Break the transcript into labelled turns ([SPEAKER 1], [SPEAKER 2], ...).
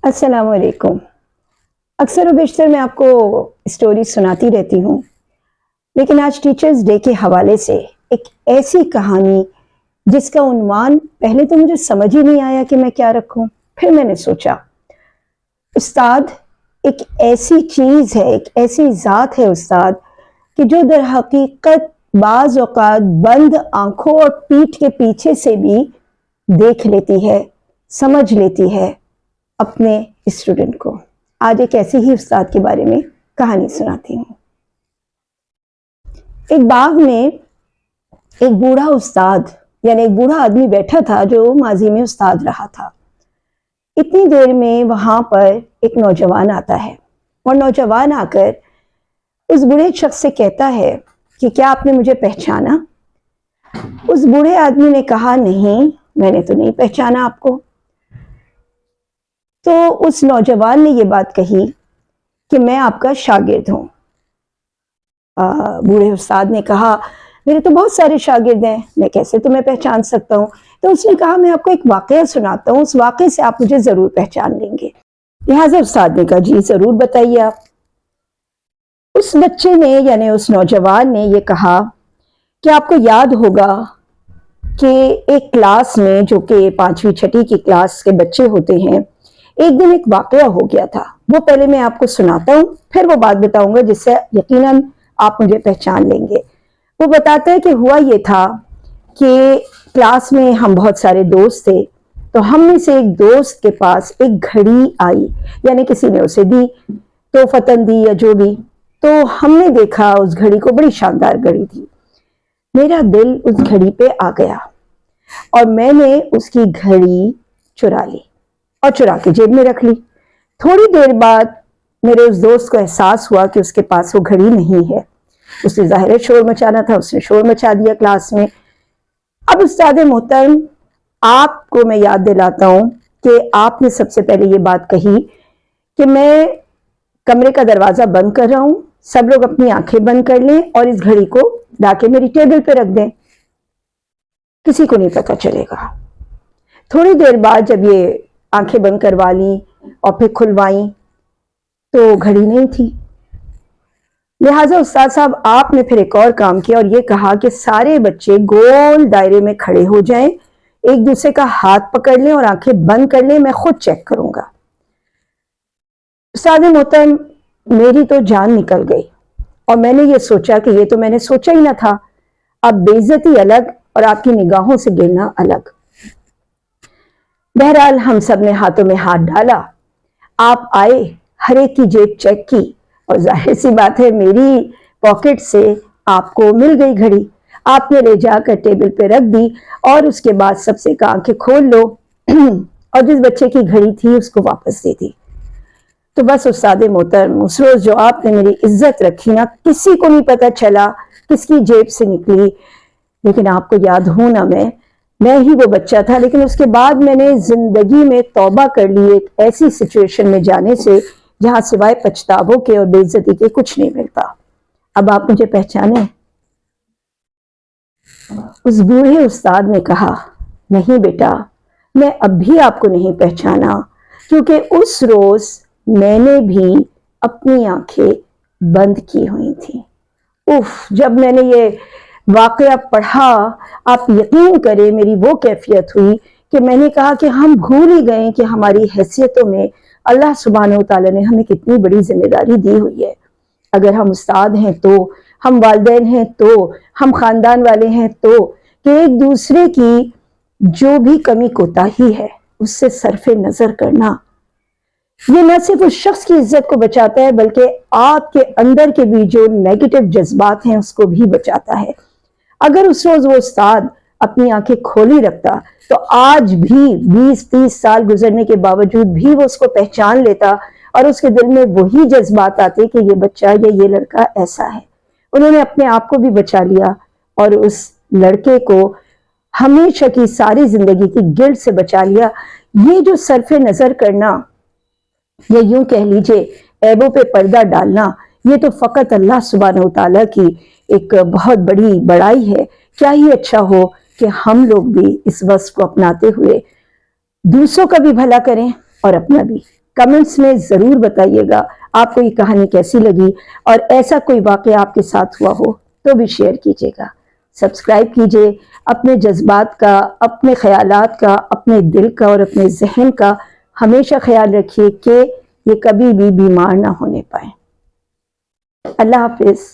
[SPEAKER 1] السلام علیکم۔ اکثر و بیشتر میں آپ کو اسٹوری سناتی رہتی ہوں، لیکن آج ٹیچرز ڈے کے حوالے سے ایک ایسی کہانی جس کا عنوان پہلے تو مجھے سمجھ ہی نہیں آیا کہ میں کیا رکھوں، پھر میں نے سوچا استاد ایک ایسی چیز ہے، ایک ایسی ذات ہے استاد کہ جو در حقیقت بعض اوقات بند آنکھوں اور پیٹھ کے پیچھے سے بھی دیکھ لیتی ہے، سمجھ لیتی ہے اپنے اسٹوڈنٹ کو۔ آج ایک ایسی ہی استاد کے بارے میں کہانی سناتی ہوں۔ ایک باغ میں ایک بوڑھا استاد یعنی ایک بوڑھا آدمی بیٹھا تھا جو ماضی میں استاد رہا تھا۔ اتنی دیر میں وہاں پر ایک نوجوان آتا ہے اور نوجوان آ کر اس بوڑھے شخص سے کہتا ہے کہ کیا آپ نے مجھے پہچانا؟ اس بوڑھے آدمی نے کہا نہیں، میں نے تو نہیں پہچانا آپ کو۔ تو اس نوجوان نے یہ بات کہی کہ میں آپ کا شاگرد ہوں۔ بوڑھے استاد نے کہا میرے تو بہت سارے شاگرد ہیں، میں کیسے تمہیں پہچان سکتا ہوں؟ تو اس نے کہا میں آپ کو ایک واقعہ سناتا ہوں، اس واقعے سے آپ مجھے ضرور پہچان لیں گے۔ لہٰذا استاد نے کہا جی ضرور بتائیے آپ۔ اس بچے نے یعنی اس نوجوان نے یہ کہا کہ آپ کو یاد ہوگا کہ ایک کلاس میں جو کہ 5ویں 6ٹھی کی کلاس کے بچے ہوتے ہیں، ایک دن ایک واقعہ ہو گیا تھا۔ وہ پہلے میں آپ کو سناتا ہوں، پھر وہ بات بتاؤں گا جس سے یقیناً آپ مجھے پہچان لیں گے۔ وہ بتاتا ہے کہ ہوا یہ تھا کہ کلاس میں ہم بہت سارے دوست تھے، تو ہم میں سے ایک دوست کے پاس ایک گھڑی آئی، یعنی کسی نے اسے دی تو فتن دی یا جو بھی، تو ہم نے دیکھا اس گھڑی کو، بڑی شاندار گھڑی تھی۔ میرا دل اس گھڑی پہ آ گیا اور میں نے اس کی گھڑی چرا لی اور چرا کے جیب میں رکھ لی۔ تھوڑی دیر بعد میرے اس دوست کو احساس ہوا کہ اس کے پاس وہ گھڑی نہیں ہے۔ اس نے ظاہر ہے شور مچانا تھا، اس نے شور مچا دیا کلاس میں۔ اب استاد محترم آپ کو میں یاد دلاتا ہوں کہ آپ نے سب سے پہلے یہ بات کہی کہ میں کمرے کا دروازہ بند کر رہا ہوں، سب لوگ اپنی آنکھیں بند کر لیں اور اس گھڑی کو لا کے میری ٹیبل پہ رکھ دیں، کسی کو نہیں پتہ چلے گا۔ تھوڑی دیر بعد جب یہ آنکھیں بند کروا لیں اور پھر کھلوائیں تو گھڑی نہیں تھی۔ لہٰذا استاد صاحب آپ نے پھر ایک اور کام کیا اور یہ کہا کہ سارے بچے گول دائرے میں کھڑے ہو جائیں، ایک دوسرے کا ہاتھ پکڑ لیں اور آنکھیں بند کر لیں، میں خود چیک کروں گا۔ استاد محترم میری تو جان نکل گئی اور میں نے یہ سوچا کہ یہ تو میں نے سوچا ہی نہ تھا، اب بے عزتی الگ اور آپ کی نگاہوں سے گرنا الگ۔ بہرحال ہم سب نے ہاتھوں میں ہاتھ ڈالا، آپ آئے، ہر ایک کی جیب چیک کی اور ظاہر سی بات ہے میری پاکٹ سے آپ کو مل گئی گھڑی۔ آپ نے لے جا کر ٹیبل پہ رکھ دی اور اس کے بعد سب سے کہا آنکھیں کھول لو اور جس بچے کی گھڑی تھی اس کو واپس دے دی۔ تو بس استاد محترم اس روز جو آپ نے میری عزت رکھی نا، کسی کو نہیں پتا چلا کس کی جیب سے نکلی، لیکن آپ کو یاد ہو نا میں ہی وہ بچہ تھا، لیکن اس کے بعد میں نے زندگی میں توبہ کر لی ایک ایسی سچویشن میں جانے سے جہاں سوائے پچھتاووں کے اور بے عزتی کے کچھ نہیں ملتا۔ اب آپ مجھے پہچانے؟ اس بوڑھے استاد نے کہا نہیں بیٹا، میں اب بھی آپ کو نہیں پہچانا، کیونکہ اس روز میں نے بھی اپنی آنکھیں بند کی ہوئی تھیں۔ جب میں نے یہ واقعہ پڑھا آپ یقین کریں میری وہ کیفیت ہوئی کہ میں نے کہا کہ ہم بھول ہی گئے کہ ہماری حیثیتوں میں اللہ سبحانہ وتعالی نے ہمیں کتنی بڑی ذمہ داری دی ہوئی ہے۔ اگر ہم استاد ہیں تو، ہم والدین ہیں تو، ہم خاندان والے ہیں تو، کہ ایک دوسرے کی جو بھی کمی کوتاہی ہے اس سے صرف نظر کرنا، یہ نہ صرف اس شخص کی عزت کو بچاتا ہے بلکہ آپ کے اندر کے بھی جو نیگیٹو جذبات ہیں اس کو بھی بچاتا ہے۔ اگر اس روز وہ استاد اپنی آنکھیں کھولی رکھتا تو آج بھی 20-30 سال گزرنے کے باوجود بھی وہ اس کو پہچان لیتا اور اس کے دل میں وہی جذبات آتے کہ یہ بچہ یا یہ لڑکا ایسا ہے۔ انہوں نے اپنے آپ کو بھی بچا لیا اور اس لڑکے کو ہمیشہ کی ساری زندگی کی گرد سے بچا لیا۔ یہ جو صرف نظر کرنا یا یوں کہہ لیجئے عیبوں پہ پردہ ڈالنا، یہ تو فقط اللہ سبحانہ وتعالی کی ایک بہت بڑی بڑائی ہے۔ کیا ہی اچھا ہو کہ ہم لوگ بھی اس وصف کو اپناتے ہوئے دوسروں کا بھی بھلا کریں اور اپنا بھی۔ کمنٹس میں ضرور بتائیے گا آپ کو یہ کہانی کیسی لگی، اور ایسا کوئی واقعہ آپ کے ساتھ ہوا ہو تو بھی شیئر کیجیے گا۔ سبسکرائب کیجیے، اپنے جذبات کا، اپنے خیالات کا، اپنے دل کا اور اپنے ذہن کا ہمیشہ خیال رکھیے کہ یہ کبھی بھی بیمار نہ ہونے پائے۔ اللہ حافظ۔